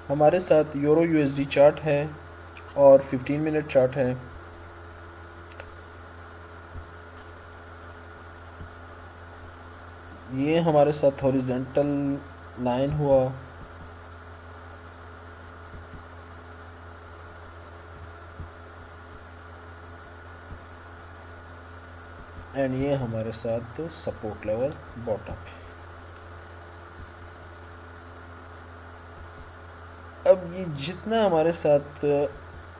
हमारे साथ euro USD chart है और 15 मिनट चार्ट है। ये हमारे साथ हॉरिजेंटल लाइन हुआ, एंड ये हमारे साथ सपोर्ट लेवल बॉटम है। अब ये जितना हमारे साथ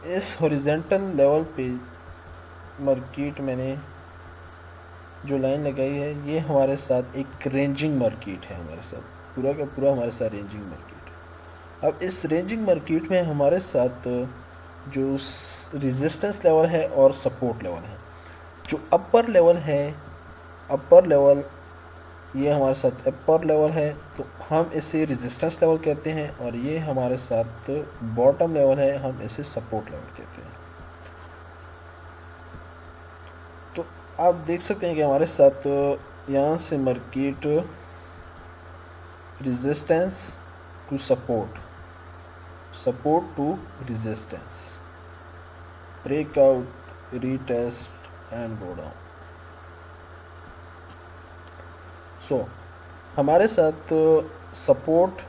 इस हॉरिजेंटल लेवल पे मार्केट मैंने जो लाइन लगाई है, ये हमारे साथ एक रेंजिंग मार्केट है, हमारे साथ पूरा का पूरा हमारे साथ रेंजिंग मार्केट है। अब इस रेंजिंग मार्केट में हमारे साथ जो रेजिस्टेंस लेवल है और सपोर्ट लेवल है, जो अपर लेवल है, अपर लेवल ये हमारे साथ अपर लेवल है तो हम इसे रेजिस्टेंस लेवल कहते हैं, और ये हमारे साथ बॉटम लेवल है, हम इसे सपोर्ट लेवल कहते हैं। तो आप देख सकते हैं कि हमारे साथ यहाँ से market resistance to support, support to resistance, breakout, retest and go down. So हमारे साथ सपोर्ट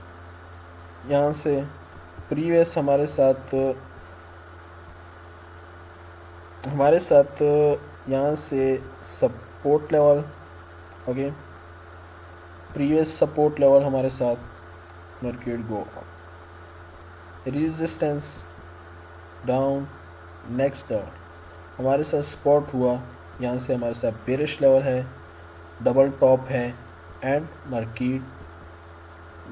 यहाँ से प्रीवियस हमारे साथ यहाँ से support level, okay, previous support level हमारे साथ market go resistance down, next down हमारे साथ स्पॉट हुआ, यहाँ से हमारे साथ बेरिश लेवल है, डबल टॉप है, and market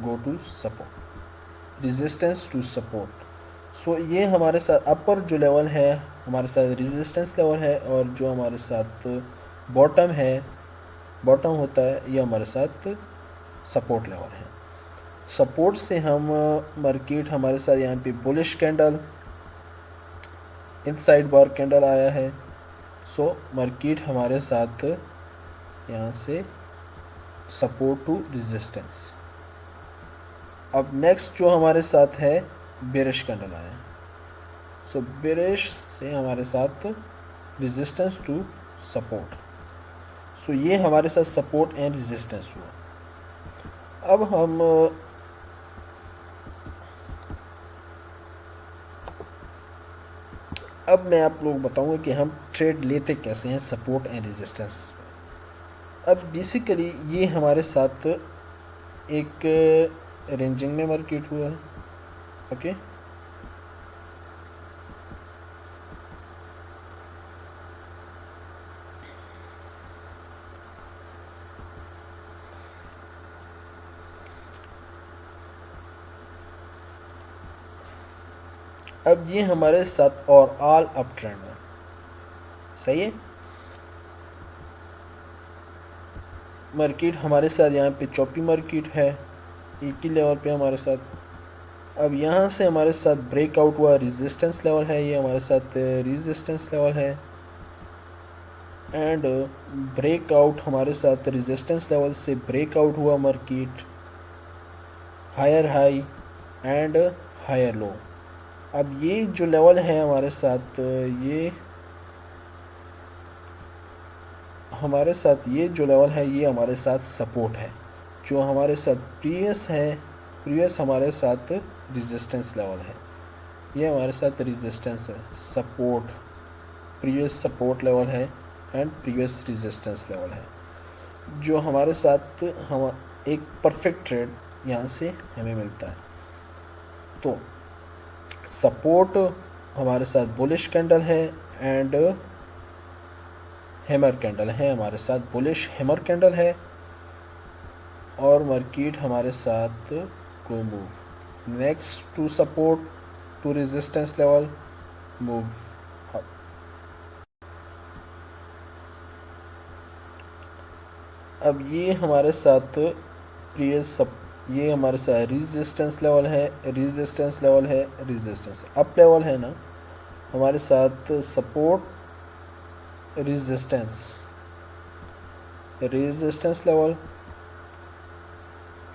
go to support, resistance to support. So ये हमारे साथ अपर जो लेवल है हमारे साथ रेजिस्टेंस लेवल है, और जो हमारे साथ बॉटम है, बॉटम होता है, ये हमारे साथ सपोर्ट लेवल है। सपोर्ट से हम मार्केट हमारे साथ यहाँ पे बुलिश कैंडल, इनसाइड बार कैंडल आया है। सो मार्केट हमारे साथ यहाँ से सपोर्ट टू रेजिस्टेंस। अब नेक्स्ट जो हमारे साथ है बेरिश कैंडल आया, सो बेरिश से हमारे साथ रेजिस्टेंस टू सपोर्ट। सो ये हमारे साथ सपोर्ट एंड रेजिस्टेंस हुआ। अब मैं आप लोग बताऊंगा कि हम ट्रेड लेते कैसे हैं सपोर्ट एंड रेजिस्टेंस। अब बेसिकली ये हमारे साथ एक रेंजिंग में मार्केट हुआ है, ओके। अब ये हमारे साथ और ऑल अप ट्रेंड है, सही है। मार्केट हमारे साथ यहाँ पे चौपी मार्केट है, एक ही लेवल पे हमारे साथ। अब यहाँ से हमारे साथ ब्रेकआउट हुआ, रेजिस्टेंस लेवल है, ये हमारे साथ रेजिस्टेंस लेवल है, एंड ब्रेकआउट हमारे साथ रेजिस्टेंस लेवल से ब्रेकआउट हुआ market, higher high and higher low. अब ये जो लेवल है हमारे साथ ये जो लेवल है ये हमारे साथ सपोर्ट है। जो हमारे साथ प्रीवियस हमारे साथ रेजिस्टेंस लेवल है, ये हमारे साथ रेजिस्टेंस है, सपोर्ट, प्रीवियस सपोर्ट लेवल है एंड प्रीवियस रेजिस्टेंस लेवल है। जो हमारे साथ हम एक परफेक्ट ट्रेड यहाँ से हमें मिलता है। तो सपोर्ट हमारे साथ बुलिश कैंडल है एंड हैमर कैंडल है, हमारे साथ बुलिश हैमर कैंडल है, और मार्केट हमारे साथ को move next to support to resistance level, move up. अब ये हमारे साथ ये हमारे साथ रेजिस्टेंस लेवल है, रेजिस्टेंस लेवल है, रेजिस्टेंस अप लेवल है ना, हमारे साथ support, resistance level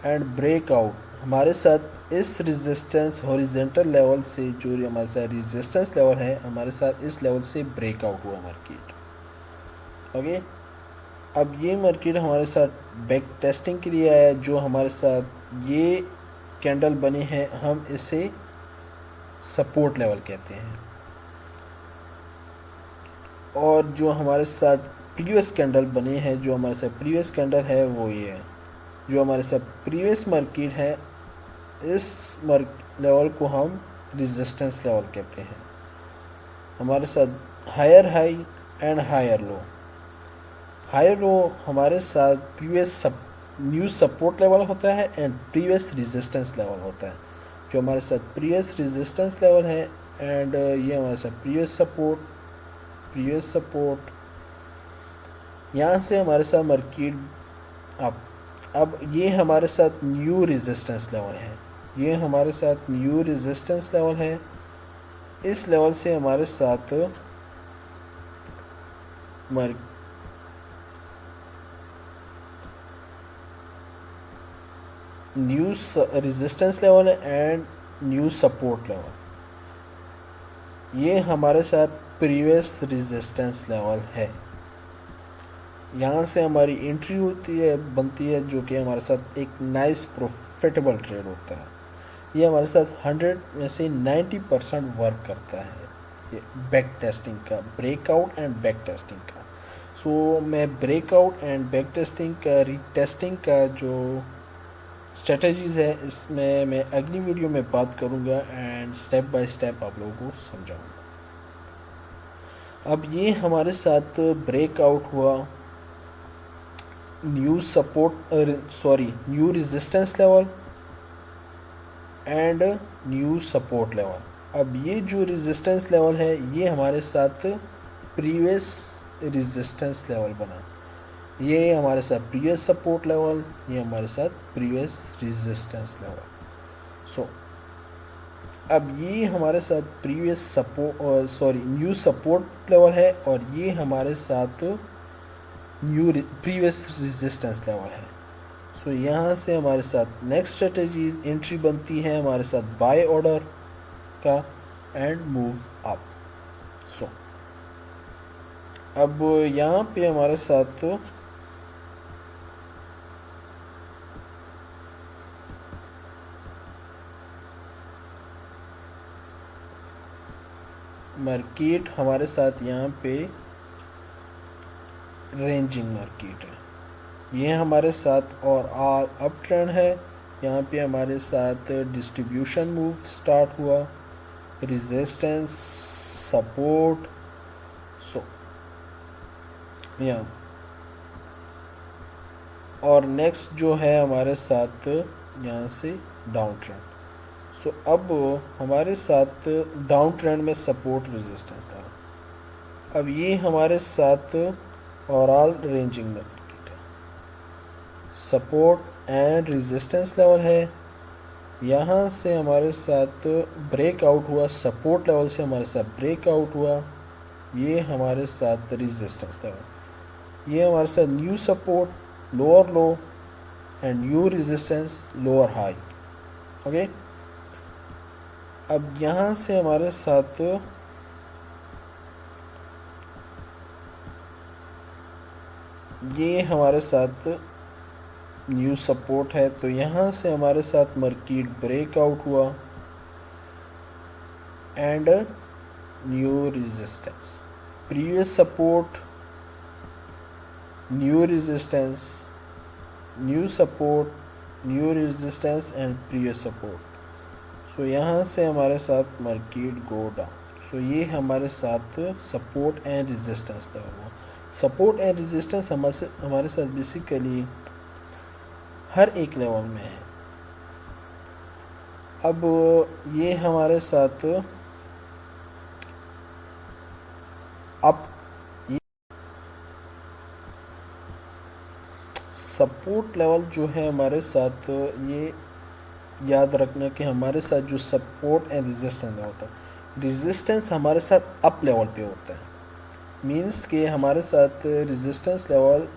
and breakout, हमारे साथ इस रेजिस्टेंस हॉरिजेंटल लेवल से जो हमारे साथ रेजिस्टेंस लेवल है हमारे साथ इस लेवल से ब्रेकआउट हुआ मार्केट। ओके, अब ये मार्केट हमारे साथ बैक टेस्टिंग के लिए आया। जो हमारे साथ ये कैंडल बने हैं हम इसे सपोर्ट लेवल कहते हैं। और जो हमारे साथ प्रीवियस कैंडल बने हैं, जो हमारे साथ प्रीवियस कैंडल है वो ये है। जो हमारे साथ प्रीवियस मार्केट है इस लेवल को हम रेजिस्टेंस लेवल कहते हैं। हमारे साथ higher high and higher low. Higher low हमारे साथ प्रीवियस न्यू सपोर्ट लेवल होता है एंड प्रीवियस रेजिस्टेंस लेवल होता है। जो हमारे साथ प्रीवियस रेजिस्टेंस लेवल है एंड ये हमारे साथ प्रीवियस सपोर्ट यहाँ से हमारे साथ मार्केट अब ये हमारे साथ न्यू रेजिस्टेंस लेवल है। ये हमारे साथ न्यू रेजिस्टेंस लेवल है। इस लेवल से हमारे साथ new resistance level and new support level. ये हमारे साथ प्रीवियस रेजिस्टेंस लेवल है। यहाँ से हमारी एंट्री होती है बनती है जो कि हमारे साथ एक नाइस प्रॉफिटेबल ट्रेड होता है। ये हमारे साथ 100 में से 90% वर्क करता है ये बैक टेस्टिंग का, ब्रेकआउट एंड बैक टेस्टिंग का। सो मैं ब्रेकआउट एंड बैक टेस्टिंग का रीटेस्टिंग का जो स्ट्रेटजीज़ है इसमें मैं अगली वीडियो में बात करूँगा एंड स्टेप बाय स्टेप आप लोगों को समझाऊँगा। अब ये हमारे साथ ब्रेकआउट हुआ new resistance level and new support level. अब ये जो रेजिस्टेंस लेवल है ये हमारे साथ प्रीवियस रेजिस्टेंस लेवल बना। ये हमारे साथ प्रीवियस सपोर्ट लेवल, ये हमारे साथ प्रीवियस रेजिस्टेंस लेवल। सो अब ये हमारे साथ न्यू सपोर्ट लेवल है और ये हमारे साथ प्रीवियस रेजिस्टेंस लेवल है। सो यहाँ से हमारे साथ नेक्स्ट स्ट्रेटजीज एंट्री बनती है हमारे साथ बाय ऑर्डर का एंड मूव अप। सो अब यहाँ पे हमारे साथ मार्केट हमारे साथ यहाँ पे रेंजिंग मार्केट है। ये हमारे साथ और अप ट्रेंड है। यहाँ पे हमारे साथ डिस्ट्रीब्यूशन मूव स्टार्ट हुआ, रेजिस्टेंस, सपोर्ट। सो यहाँ और नेक्स्ट जो है हमारे साथ यहाँ से डाउन ट्रेंड। सो अब हमारे साथ डाउन ट्रेंड में सपोर्ट रेजिस्टेंस था। अब ये हमारे साथ ओवरऑल रेंजिंग मार्केट है, सपोर्ट एंड रेजिस्टेंस लेवल है। यहाँ से हमारे साथ ब्रेकआउट हुआ, सपोर्ट लेवल से हमारे साथ ब्रेकआउट हुआ, ये हमारे साथ रेजिस्टेंस लेवल। ये हमारे साथ new support lower low and new resistance lower high. Okay, अब यहाँ से हमारे साथ ये हमारे साथ न्यू सपोर्ट है। तो यहाँ से हमारे साथ मार्केट ब्रेकआउट हुआ and new resistance, previous support, new resistance, new support, new resistance and previous support. So यहाँ से हमारे साथ मार्केट गो डाउन। सो ये हमारे साथ सपोर्ट एंड रेजिस्टेंस लेवल हुआ। सपोर्ट एंड रेजिस्टेंस हमारे साथ बेसिकली हर एक लेवल में है। अब ये हमारे साथ अप सपोर्ट लेवल जो है हमारे साथ, ये याद रखना कि हमारे साथ जो सपोर्ट एंड रेजिस्टेंस होता है, रेजिस्टेंस हमारे साथ अप लेवल पे होता है। मीन्स के हमारे साथ resistance level,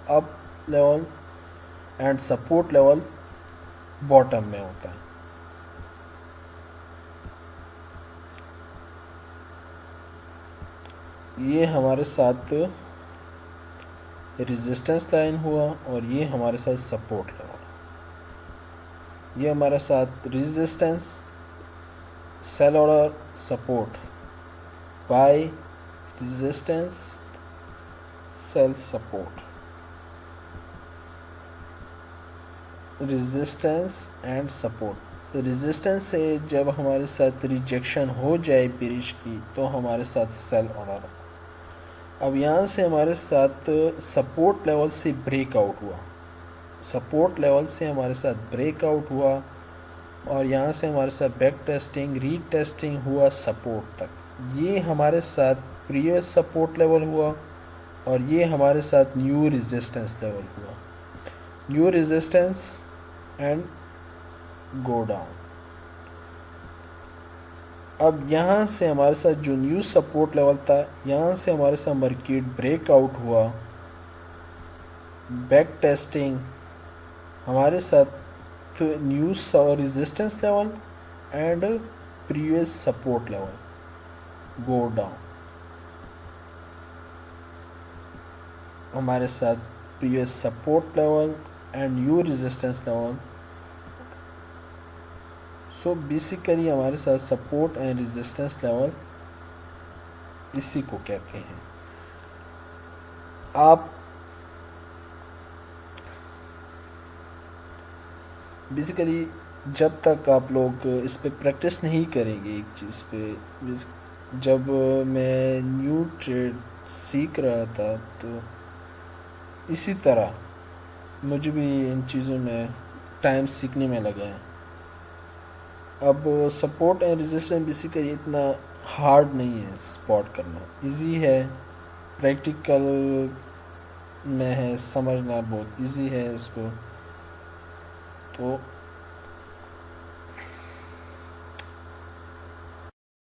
up level and support level bottom में होता है। ये हमारे साथ रेजिस्टेंस लाइन हुआ और ये हमारे साथ सपोर्ट लेवल। ये हमारे साथ resistance, sell order, support, buy, resistance, sell, support, resistance and support. Resistance से जब हमारे साथ रिजेक्शन हो जाए बेरिश की तो हमारे साथ सेल ऑर्डर। अब यहाँ से हमारे साथ सपोर्ट लेवल से ब्रेकआउट हुआ, सपोर्ट लेवल से हमारे साथ ब्रेकआउट हुआ और यहाँ से हमारे साथ बैक टेस्टिंग, रीटेस्टिंग हुआ सपोर्ट तक। ये हमारे साथ प्रीवियस सपोर्ट लेवल हुआ और ये हमारे साथ न्यू रेजिस्टेंस लेवल हुआ। New resistance and go down. अब यहाँ से हमारे साथ जो न्यू सपोर्ट लेवल था, यहाँ से हमारे साथ मार्केट ब्रेकआउट हुआ, बैक टेस्टिंग, हमारे साथ new resistance level and previous support level, go down. हमारे साथ previous support level and new resistance level. So basically हमारे साथ सपोर्ट एंड रेजिस्टेंस लेवल इसी को कहते हैं। आप बेसिकली जब तक आप लोग इस पे प्रैक्टिस नहीं करेंगे एक चीज़ पे, जब मैं न्यू ट्रेड सीख रहा था तो इसी तरह मुझे भी इन चीज़ों में टाइम सीखने में लगा है। अब सपोर्ट एंड रेजिस्टेंस बेसिकली इतना हार्ड नहीं है स्पॉट करना, इजी है, प्रैक्टिकल में है, समझना बहुत इजी है इसको। तो